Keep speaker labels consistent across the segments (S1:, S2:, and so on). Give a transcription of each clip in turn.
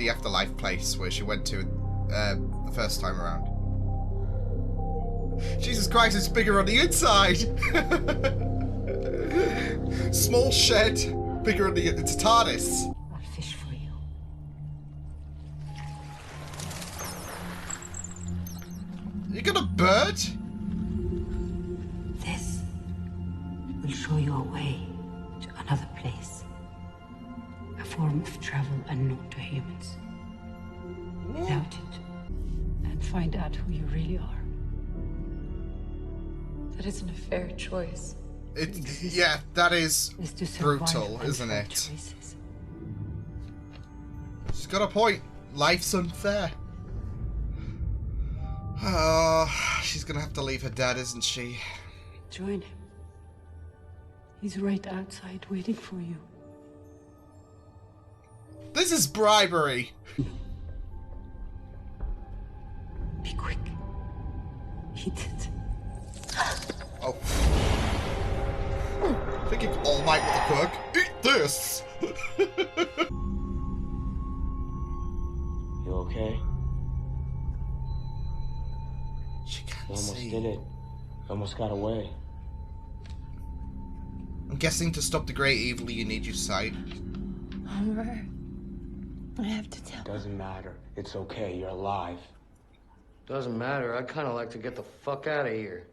S1: the afterlife place where she went to the first time around. Jesus Christ, it's bigger on the inside! Small shed, bigger on the... It's a TARDIS.
S2: I'll fish for you.
S1: You got a bird?
S2: This will show you a way to another place. A form of travel unknown to humans. Without it, and find out who you really are.
S3: That isn't a fair choice.
S1: Yeah, that is
S2: To
S1: brutal, isn't it?
S2: Choices.
S1: She's got a point. Life's unfair. Oh, she's gonna have to leave her dad, isn't she?
S2: Join him. He's right outside waiting for you.
S1: This is bribery.
S2: Be quick. Eat it.
S1: Oh. Thinking All Might with a cook. Eat this!
S4: You okay?
S1: She can't
S4: You almost
S1: see.
S4: did it. You almost got away.
S1: I'm guessing to stop the great evil you need your sight.
S3: Homer, I have to tell.
S4: Doesn't matter. It's okay. You're alive.
S5: Doesn't matter. I'd kind of like to get the fuck out of here.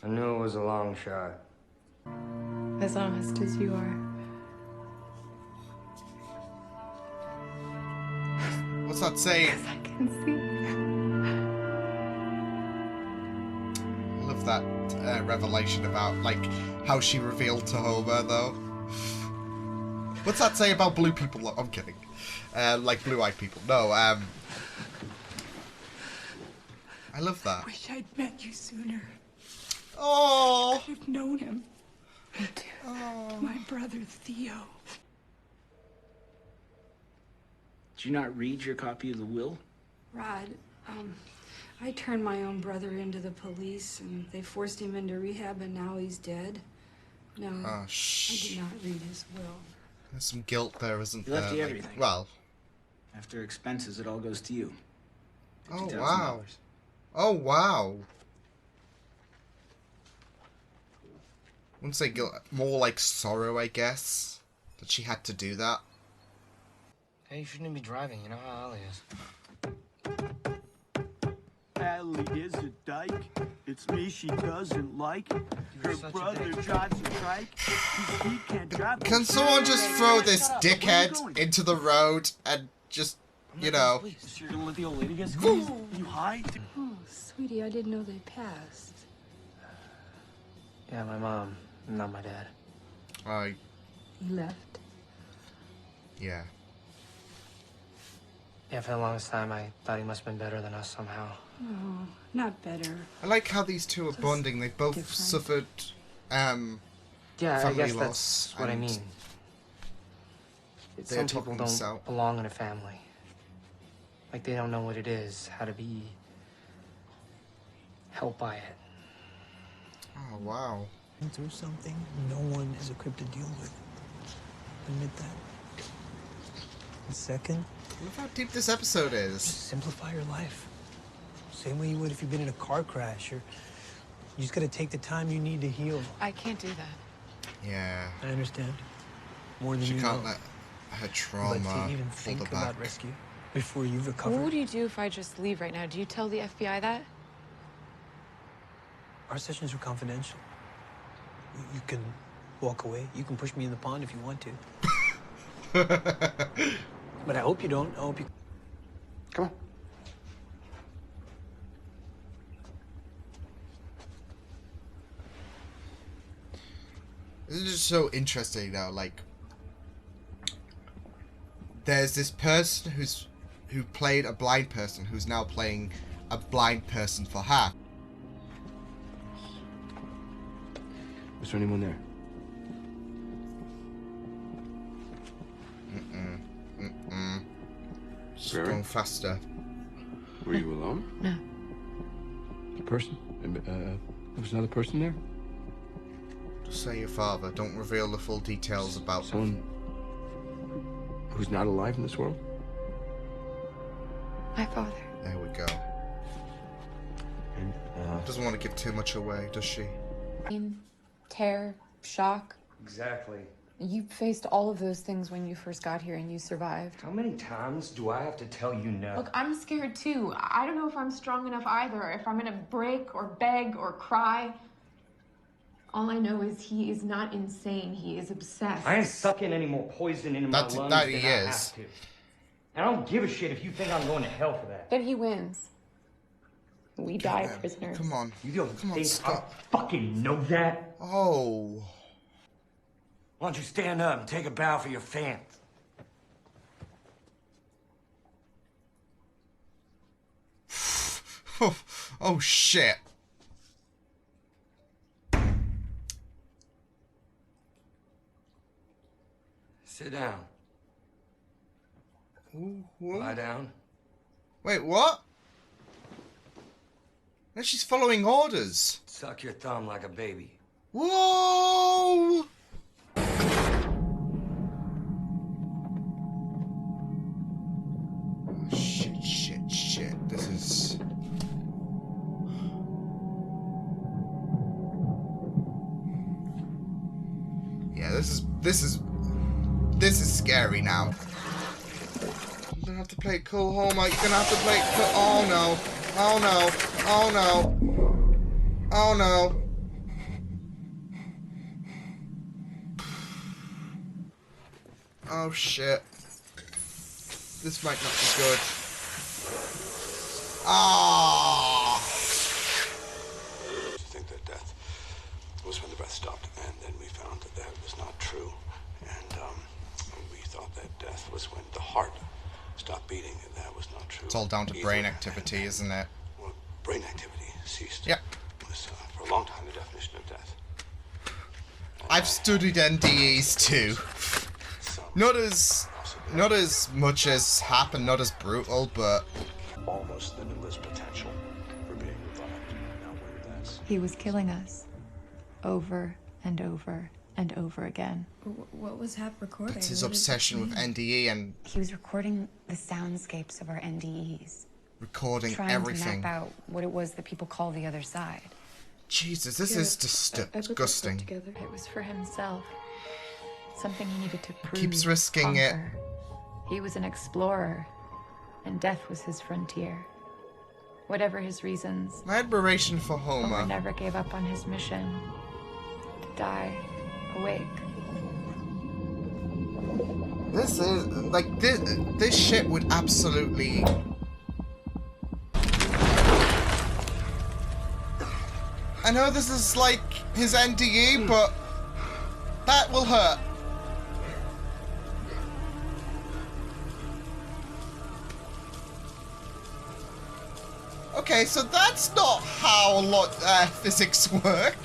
S5: I knew it was a long shot.
S3: As honest as you are.
S1: What's that saying?
S3: I can see.
S1: I love that revelation about, like, how she revealed to Homer, though. What's that say about blue people? I'm kidding. Like blue-eyed people. No, I love that.
S6: Wish I'd met you sooner.
S1: Oh,
S6: Could have known him.
S3: Me too.
S6: My brother Theo.
S7: Did you not read your copy of the will?
S6: Rod, I turned my own brother into the police, and they forced him into rehab, and now he's dead. No,
S1: oh,
S6: I
S1: shh.
S6: did not read his will.
S1: There's some guilt there, isn't
S7: He
S1: there?
S7: left you
S1: Like,
S7: everything.
S1: well.
S7: After expenses, it all goes to you.
S1: Oh,
S7: $50,000.
S1: wow. Oh, wow. I wouldn't say guilt, more like sorrow, I guess, that she had to do that.
S5: Hey, you shouldn't be driving. You know how Allie is.
S8: Allie is a dyke. It's me she doesn't like. Her
S5: such a
S8: brother
S5: dick.
S8: drives a trike. He can't drive.
S1: Can someone just throw this dickhead into the road and just, you know...
S8: So you're gonna let the old lady get squeezed? You high?
S6: Oh, sweetie, I didn't know they passed.
S5: Yeah, my mom, not my dad.
S6: He left.
S1: Yeah.
S5: Yeah, for the longest time, I thought he must have been better than us somehow.
S6: No, not better.
S1: I like how these two are
S6: Just
S1: bonding. They've both
S6: different.
S1: suffered,
S5: Yeah, I
S1: family
S5: guess
S1: loss,
S5: that's what I
S1: and
S5: mean.
S1: they're
S5: Some people
S1: talking
S5: don't
S1: this out.
S5: belong in a family. Like, they don't know what it is, how to be helped by it.
S1: Oh, wow.
S9: Through something no one is equipped to deal with. Admit that. And second,
S1: Look how deep this episode is.
S9: just simplify your life. Same way you would if you've been in a car crash, or you just gotta take the time you need to heal.
S3: I can't do that.
S1: Yeah.
S9: I understand. More than
S1: She
S9: you
S1: can't
S9: know.
S1: let her
S9: But
S1: trauma
S9: to even
S1: hold
S9: think
S1: her back.
S9: about rescue before you've recovered.
S3: What would you do if I just leave right now? Do you tell the FBI that?
S9: Our sessions are confidential. You can walk away. You can push me in the pond if you want to. But I hope you don't. I hope you...
S5: Come on.
S1: This is just so interesting now, like there's this person who played a blind person who's now playing a blind person for her.
S4: Was there anyone there?
S1: Just
S4: Very.
S1: going faster.
S4: Were you alone?
S3: No.
S4: A person? There was another person there?
S1: Just say your father. Don't reveal the full details about
S4: Someone who's not alive in this world?
S3: My father.
S1: There we go.
S4: And,
S1: Doesn't want to give too much away, does she?
S3: Pain, terror, shock.
S5: Exactly.
S3: You faced all of those things when you first got here and you survived.
S5: How many times do I have to tell you no?
S3: Look, I'm scared too. I don't know if I'm strong enough either, if I'm gonna break or beg or cry. All I know is he is not insane. He is obsessed.
S5: I ain't sucking any more poison into my lungs than I have to. And I don't give a shit if you think I'm going to hell for that.
S3: Then he wins. We die prisoners.
S1: Come on.
S5: You don't
S1: Come on,
S5: think
S1: stop.
S5: I fucking know that?
S1: Oh.
S5: Why don't you stand up and take a bow for your fans?
S1: Oh shit.
S5: Sit down.
S1: Ooh, what?
S5: Lie down.
S1: Wait, what? No, she's following orders.
S5: Suck your thumb like a baby.
S1: Whoa! Shit. This is... Yeah, this is scary now. You're gonna have to play it cool, Homer. You're gonna have to play it cool. Oh no. Oh no. Oh no. Oh no. Oh shit. This might not be good. Ah!
S10: To think that death was when the breath stopped, and then we found that that was not true. And we thought that death was when the heart stopped beating, and that was not true.
S1: It's all down to
S10: either.
S1: brain activity, isn't it?
S10: Well, brain activity ceased.
S1: Yep.
S10: Was for a long time the definition of death.
S1: I've studied NDEs too. Not as much as happened, not as brutal, but
S10: almost limitless potential for being revived. Now whether that's
S3: He was killing us. Over and over and over again.
S6: What was Hap recording?
S1: it's his
S6: What did
S1: obsession
S6: it
S1: with
S6: mean?
S1: NDE and
S2: He was recording the soundscapes of our NDEs.
S1: recording
S2: Trying
S1: everything.
S2: to map out what it was that people call the other side.
S1: Jesus, this
S6: Yeah,
S1: is
S6: I put that stuff
S1: disgusting.
S6: together.
S3: It was for himself. Something he needed to prove.
S1: Keeps risking it.
S3: conquer. He was an explorer, and death was his frontier. Whatever his reasons,
S1: My admiration for
S3: Homer
S1: Homer.
S3: never gave up on his mission to die awake.
S1: This is like this shit would absolutely. I know this is like his NDE, but that will hurt. Okay, so that's not how physics work.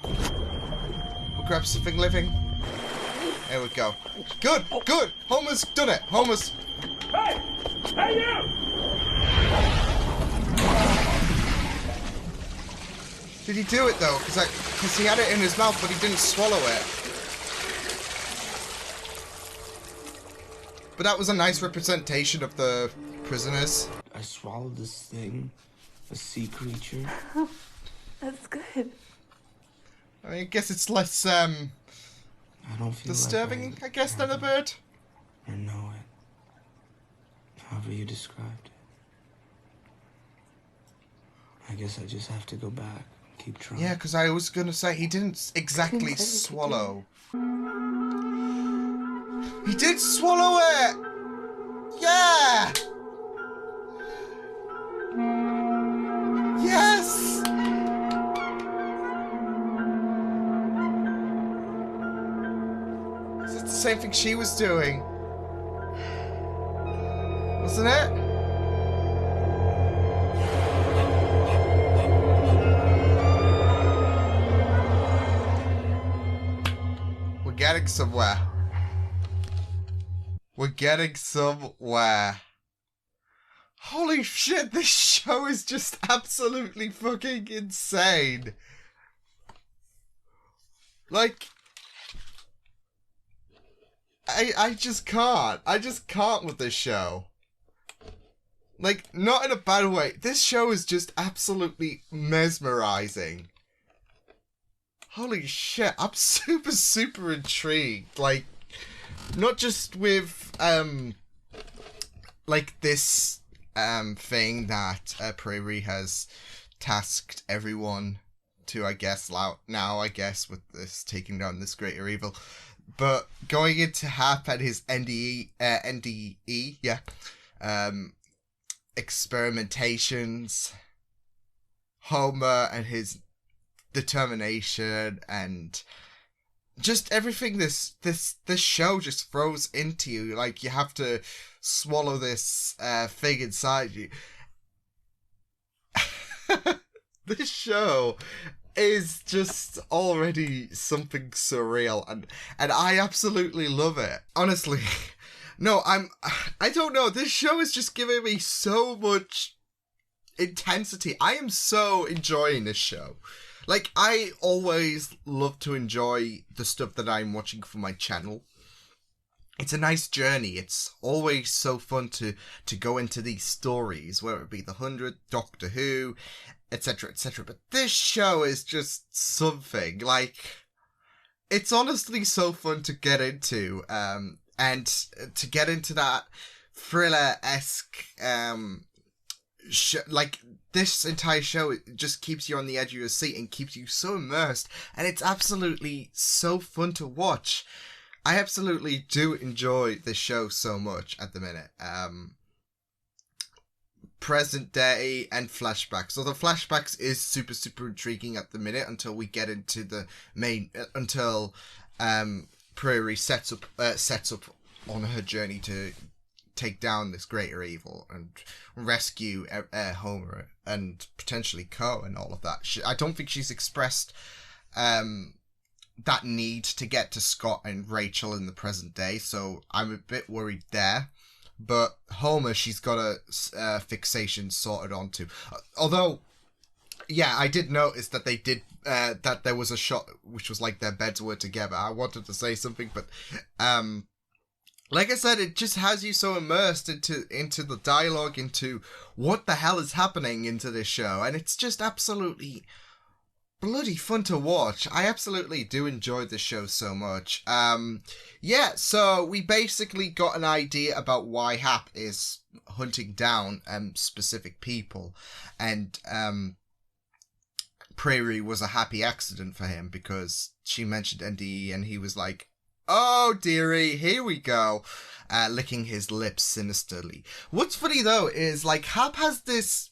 S1: We'll grab something living. There we go. Good, good. Homer's done it. Homer's.
S8: Hey! Hey, you!
S1: Did he do it though? Because he had it in his mouth, but he didn't swallow it. But that was a nice representation of the prisoners.
S11: I swallowed this thing, a sea creature.
S3: That's good.
S1: I mean, I guess it's less
S11: I don't feel
S1: disturbing,
S11: like
S1: I guess, than a bird.
S11: or know it. However you described it. I guess I just have to go back and keep trying.
S1: Yeah, because I was gonna say he didn't exactly swallow. He did swallow it. Yeah. Yes. It's the same thing she was doing, wasn't it? We're getting somewhere. We're getting somewhere. Holy shit, this show is just absolutely fucking insane. Like, I just can't. I just can't with this show. Like, not in a bad way. This show is just absolutely mesmerizing. Holy shit, I'm super, super intrigued. Like, not just with, like, this, thing that Prairie has tasked everyone to, I guess, now, I guess, with this taking down this greater evil. But going into Hap and his NDE, yeah, experimentations, Homer and his determination, and just everything this show just throws into you. Like, you have to swallow this thing inside you. This show is just already something surreal, and I absolutely love it. Honestly, no, I don't know. This show is just giving me so much intensity. I am so enjoying this show. Like, I always love to enjoy the stuff that I'm watching for my channel. It's a nice journey. It's always so fun to go into these stories, whether it be The 100, Doctor Who, etc., etc. But this show is just something. Like, it's honestly so fun to get into, and to get into that thriller-esque, like, this entire show, it just keeps you on the edge of your seat and keeps you so immersed, and it's absolutely so fun to watch. I absolutely do enjoy this show so much at the minute. Present day and flashbacks. So the flashbacks is super, super intriguing at the minute until we get into the main, until Prairie sets up on her journey to take down this greater evil and rescue Homer and potentially Co and all of that. I don't think she's expressed that need to get to Scott and Rachel in the present day, so I'm a bit worried there. But Homer, she's got a fixation sorted onto. Although, yeah, I did notice that they did that there was a shot which was like their beds were together. I wanted to say something, but like I said, it just has you so immersed into the dialogue, into what the hell is happening into this show, and it's just absolutely bloody fun to watch. I absolutely do enjoy this show so much. Yeah, so we basically got an idea about why Hap is hunting down specific people, and Prairie was a happy accident for him because she mentioned NDE and he was like, "Oh dearie, here we go," licking his lips sinisterly. What's funny though is, like, Hap has this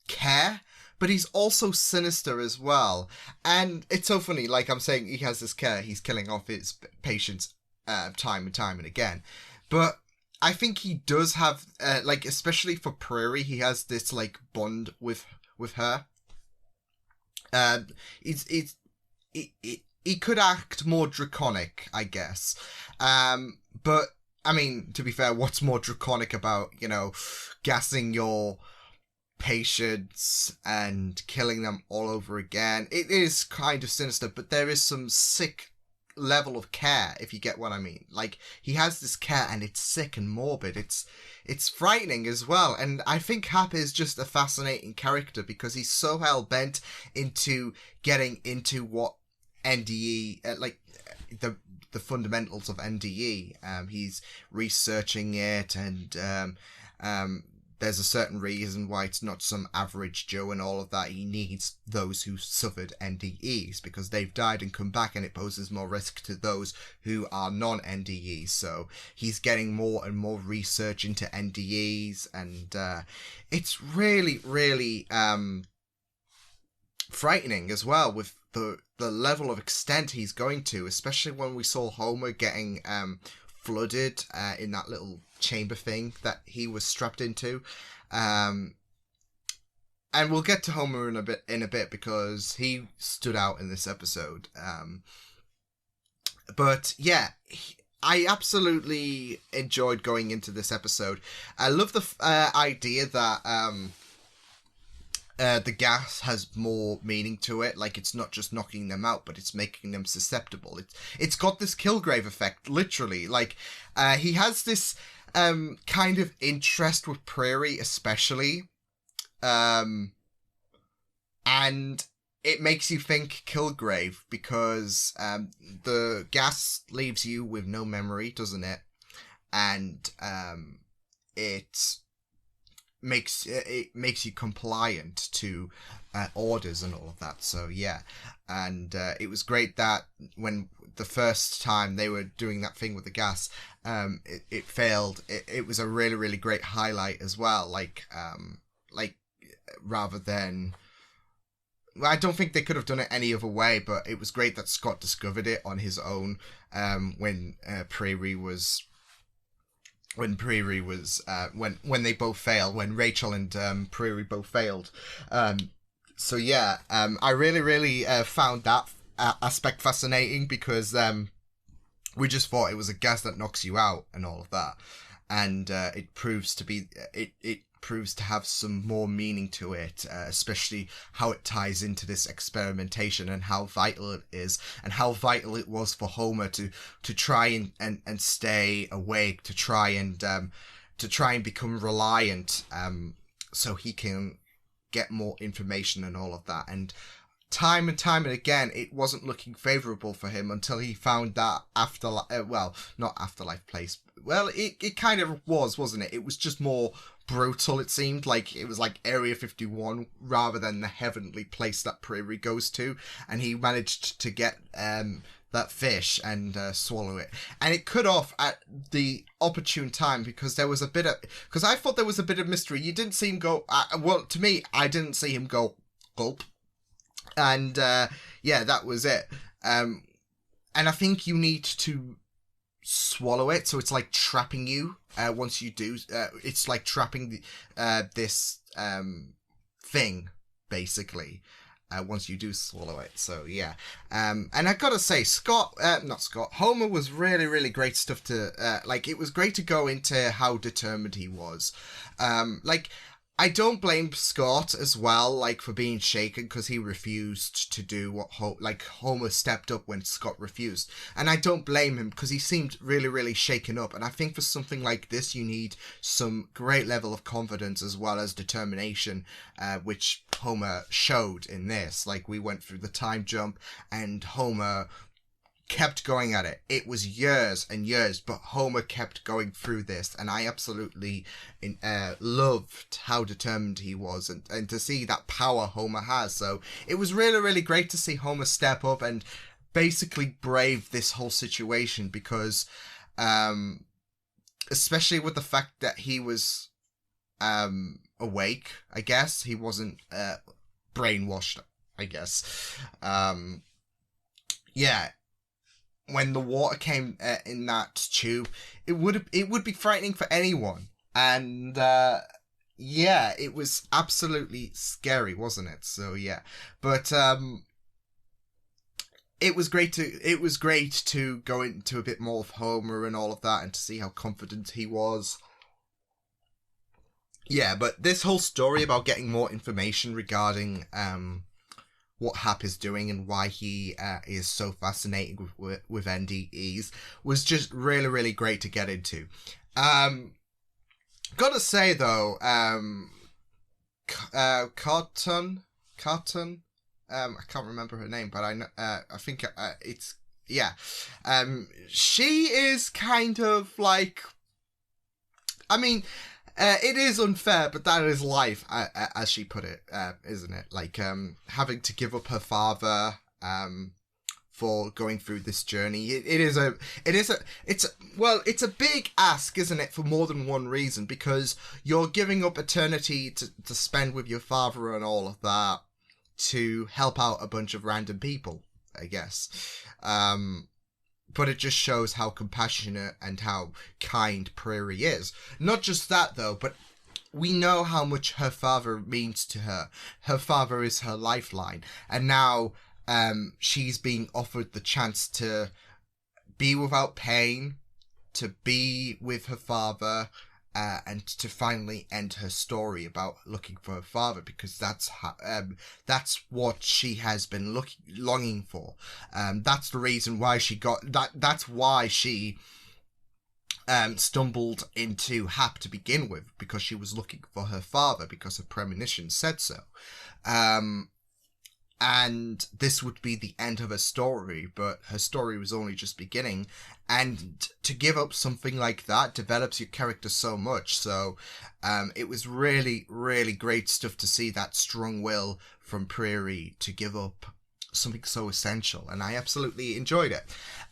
S1: care, but he's also sinister as well. And it's so funny, like I'm saying, he has this care, he's killing off his patients time and time and again. But I think he does have, like, especially for Prairie, he has this, like, bond with her. He could act more draconic, I guess. But, I mean, to be fair, what's more draconic about, you know, gassing your patients and killing them all over again? It is kind of sinister, but there is some sick level of care, if you get what I mean. Like, he has this care and it's sick and morbid. It's frightening as well. And I think Hap is just a fascinating character because he's so hell-bent into getting into what NDE, like, the fundamentals of NDE. He's researching it, and there's a certain reason why it's not some average Joe and all of that. He needs those who suffered NDEs because they've died and come back, and it poses more risk to those who are non-NDEs. So he's getting more and more research into NDEs, and it's really, really frightening as well with the level of extent he's going to, especially when we saw Homer getting flooded in that little chamber thing that he was strapped into. And we'll get to Homer in a bit because he stood out in this episode. But yeah, I absolutely enjoyed going into this episode. I love the idea that the gas has more meaning to it. Like, it's not just knocking them out, but it's making them susceptible. It's got this Kilgrave effect, literally. Like, he has this kind of interest with Prairie, especially. And it makes you think Kilgrave, because the gas leaves you with no memory, doesn't it? And it makes you compliant to orders and all of that. So yeah, and it was great that when the first time they were doing that thing with the gas, it failed. It was a really, really great highlight as well. Like rather than, I don't think they could have done it any other way, but it was great that Scott discovered it on his own when Prairie was when they both failed, when Rachel and Prairie both failed. So yeah, I really found that aspect fascinating, because we just thought it was a gas that knocks you out and all of that, and it proves to be it proves to have some more meaning to it, especially how it ties into this experimentation and how vital it is, and how vital it was for Homer to try and stay awake, to try and become reliant, so he can get more information and all of that. And time and again, it wasn't looking favourable for him until he found that afterlife. Well, not afterlife place. Well, it kind of was, wasn't it? It was just more brutal, it seemed. Like, it was like Area 51 rather than the heavenly place that Prairie goes to. And he managed to get that fish and swallow it. And it cut off at the opportune time, because there was a bit of... Because I thought there was a bit of mystery. You didn't see him go... well, to me, I didn't see him go gulp. And yeah, that was it. And I think you need to swallow it, so it's like trapping you. Once you do, it's like trapping this thing, basically. Once you do swallow it, so yeah. And I gotta say, Homer was really great stuff to like. It was great to go into how determined he was. Like, I don't blame Scott as well, like, for being shaken, because he refused to do what Homer stepped up when Scott refused. And I don't blame him, because he seemed really shaken up. And I think for something like this, you need some great level of confidence as well as determination, which Homer showed in this. Like, we went through the time jump, and Homer kept going at it. It was years and years, but Homer kept going through this, and I absolutely loved how determined he was, and to see that power Homer has. So it was really great to see Homer step up and basically brave this whole situation, because especially with the fact that he was awake, I guess. He wasn't brainwashed, I guess. Yeah. When the water came in that tube, it would be frightening for anyone, and yeah, it was absolutely scary, wasn't it? So yeah, but it was great to go into a bit more of Homer and all of that, and to see how confident he was. Yeah, but this whole story about getting more information regarding what Hap is doing and why he is so fascinated with NDEs was just really great to get into. Gotta say though, Carton, I can't remember her name, but I know, I think it's, yeah. She is kind of like, I mean, it is unfair, but that is life, as she put it, isn't it? Like, having to give up her father, for going through this journey. It's a big ask, isn't it, for more than one reason, because you're giving up eternity to spend with your father and all of that to help out a bunch of random people, I guess. But it just shows how compassionate and how kind Prairie is. Not just that, though, but we know how much her father means to her. Her father is her lifeline. And now she's being offered the chance to be without pain, to be with her father, and to finally end her story about looking for her father, because that's what she has been longing for. That's the reason why she got that. That's why she stumbled into Hap to begin with, because she was looking for her father, because her premonition said so. And this would be the end of her story, but her story was only just beginning. And to give up something like that develops your character so much. So it was really, really great stuff to see that strong will from Prairie to give up something so essential. And I absolutely enjoyed it.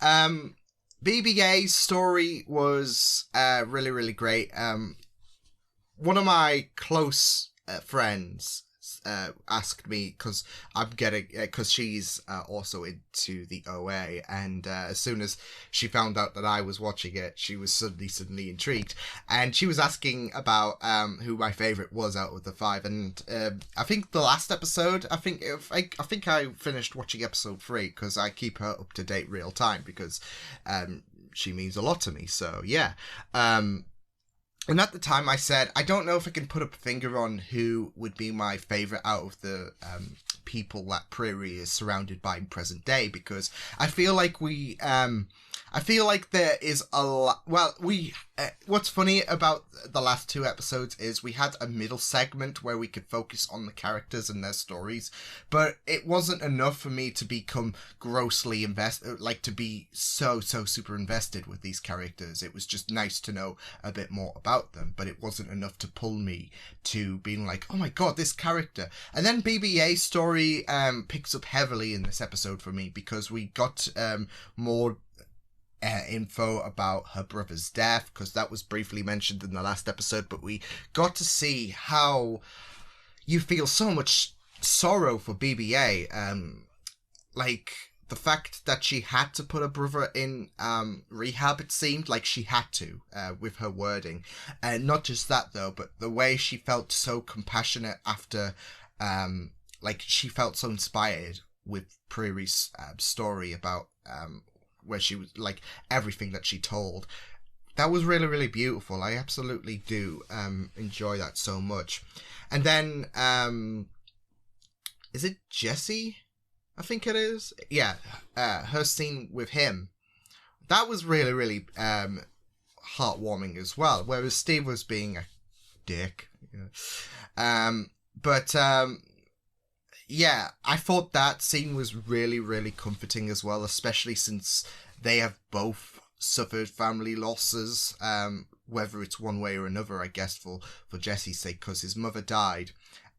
S1: BBA's story was really, really great. One of my close friends asked me, because she's also into the OA, and as soon as she found out that I was watching it, she was suddenly intrigued, and she was asking about who my favorite was out of the 5. And I think the last episode, I think I finished watching episode 3, because I keep her up to date real time, because she means a lot to me. So yeah. And at the time I said, I don't know if I can put a finger on who would be my favourite out of the people that Prairie is surrounded by in present day, because I feel like there is a lot. Well, what's funny about the last 2 episodes is we had a middle segment where we could focus on the characters and their stories, but it wasn't enough for me to become grossly invested, like to be so super invested with these characters. It was just nice to know a bit more about them, but it wasn't enough to pull me to being like, oh my god, this character. And then BBA's story picks up heavily in this episode for me, because we got more info about her brother's death, because that was briefly mentioned in the last episode, but we got to see how you feel so much sorrow for BBA, like the fact that she had to put her brother in rehab. It seemed like she had to, with her wording, and not just that though, but the way she felt so compassionate after, like she felt so inspired with Prairie's story about where she was, like, everything that she told. That was really, really beautiful. I absolutely do enjoy that so much. And then, is it Jesse? I think it is. Yeah, her scene with him. That was really, really heartwarming as well. Whereas Steve was being a dick. Yeah, I thought that scene was really, really comforting as well, especially since they have both suffered family losses, whether it's one way or another, I guess, for Jesse's sake, because his mother died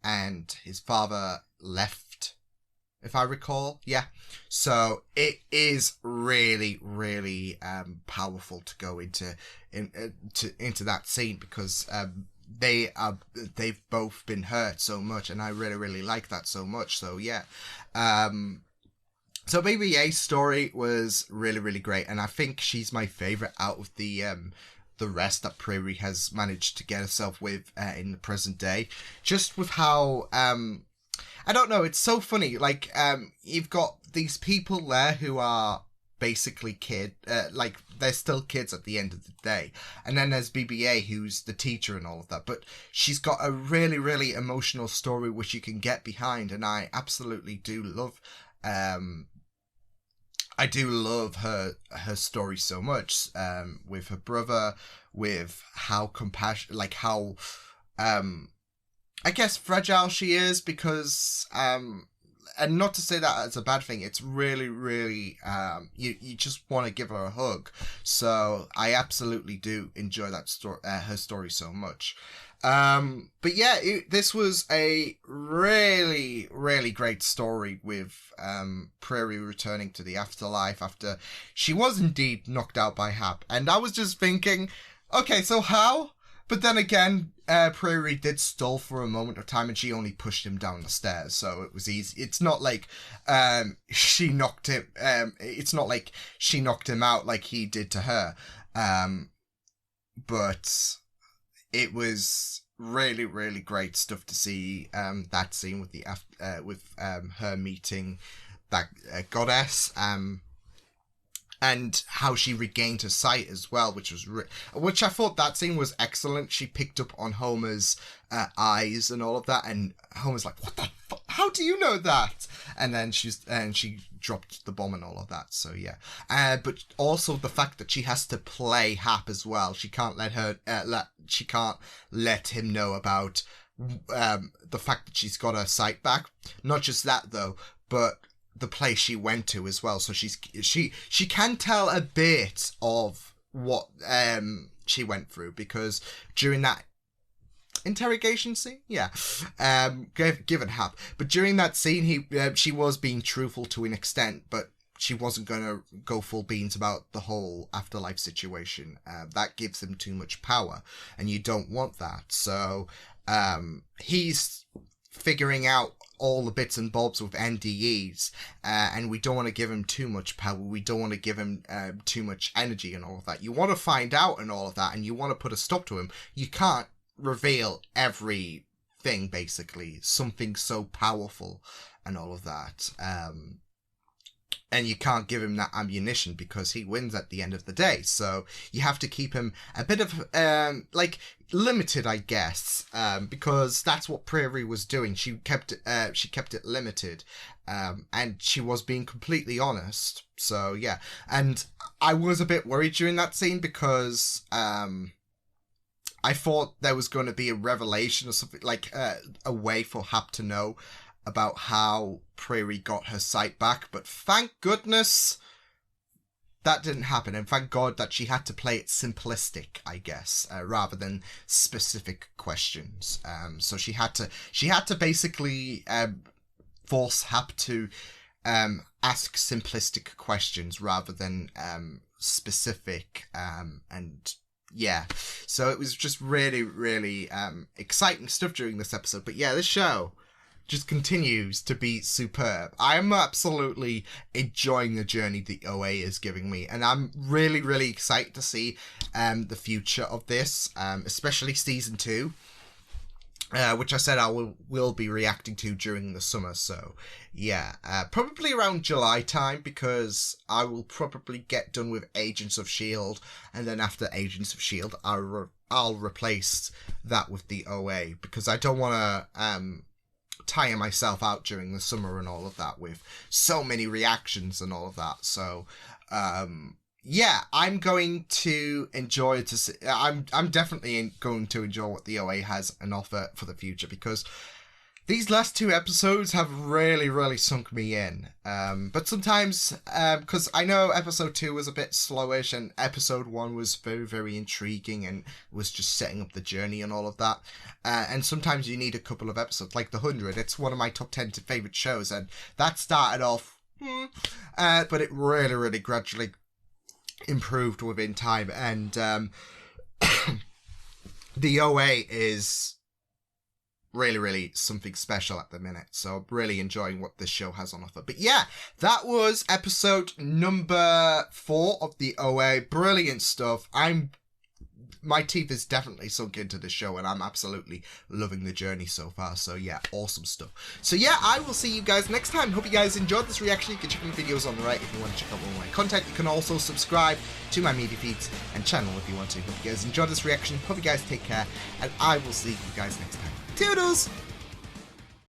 S1: and his father left, if I recall. Yeah, so it is really, really powerful to go into that scene, because they've both been hurt so much, and I really, really like that so much. So yeah, so BB-8's story was really, really great, and I think she's my favorite out of the rest that Prairie has managed to get herself with in the present day. Just with how I don't know, it's so funny. Like you've got these people there who are basically like they're still kids at the end of the day, and then there's BBA, who's the teacher and all of that, but she's got a really, really emotional story which you can get behind, and I absolutely do love her story so much, with her brother, with how like how I guess fragile she is, because and not to say that as a bad thing, it's really, really, you just want to give her a hug. So I absolutely do enjoy that story, her story so much. But yeah, this was a really, really great story with Prairie returning to the afterlife after she was indeed knocked out by Hap. And I was just thinking, okay, so how? But then again, Prairie did stall for a moment of time, and she only pushed him down the stairs, so it was easy. It's not like she knocked him. It's not like she knocked him out like he did to her. But it was really, really great stuff to see that scene with the her meeting that goddess. and how she regained her sight as well, which I thought that scene was excellent. She picked up on Homer's eyes and all of that, and Homer's like, "What the fuck? How do you know that?" And then she dropped the bomb and all of that. So yeah, but also the fact that she has to play Hap as well. She can't let him know about the fact that she's got her sight back. Not just that though, but the place she went to as well, so she can tell a bit of what she went through, because during that interrogation scene, given Hap, but during that scene she was being truthful to an extent, but she wasn't going to go full beans about the whole afterlife situation. That gives him too much power, and you don't want that. So he's figuring out all the bits and bobs with NDEs, and we don't want to give him too much power. We don't want to give him too much energy and all of that. You want to find out and all of that, and you want to put a stop to him. You can't reveal everything, basically. Something so powerful and all of that. And you can't give him that ammunition because he wins at the end of the day. So you have to keep him a bit of, limited, I guess, because that's what Prairie was doing. She kept it limited, and she was being completely honest. So yeah, and I was a bit worried during that scene because I thought there was going to be a revelation or something, like a way for Hap to know about how Prairie got her sight back, but thank goodness that didn't happen, and thank God that she had to play it simplistic, I guess, rather than specific questions. So she had to basically force Hap to ask simplistic questions rather than specific, and yeah, so it was just really, really exciting stuff during this episode. But yeah, this show just continues to be superb. I'm absolutely enjoying the journey the OA is giving me, and I'm really, really excited to see the future of this, especially season 2, which I said I will be reacting to during the summer. So yeah, probably around July time, because I will probably get done with Agents of S.H.I.E.L.D., and then after Agents of S.H.I.E.L.D. I'll replace that with the OA, because I don't want to tire myself out during the summer and all of that with so many reactions and all of that. So yeah, I'm going to enjoy I'm definitely going to enjoy what the OA has an offer for the future, because these last 2 episodes have really, really sunk me in. But sometimes, because I know episode 2 was a bit slowish, and episode 1 was very, very intriguing and was just setting up the journey and all of that. And sometimes you need a couple of episodes, like The 100. It's one of my top 10 favourite shows, and that started off, but it really, really gradually improved within time. And the OA is really, really something special at the minute. So I'm really enjoying what this show has on offer. But yeah, that was episode number 4 of the OA. Brilliant stuff. My teeth is definitely sunk into this show, and I'm absolutely loving the journey so far. So yeah, awesome stuff. So yeah, I will see you guys next time. Hope you guys enjoyed this reaction. You can check my videos on the right if you want to check out more of my content. You can also subscribe to my media feeds and channel if you want to. Hope you guys enjoyed this reaction. Hope you guys take care, and I will see you guys next time. Toodles!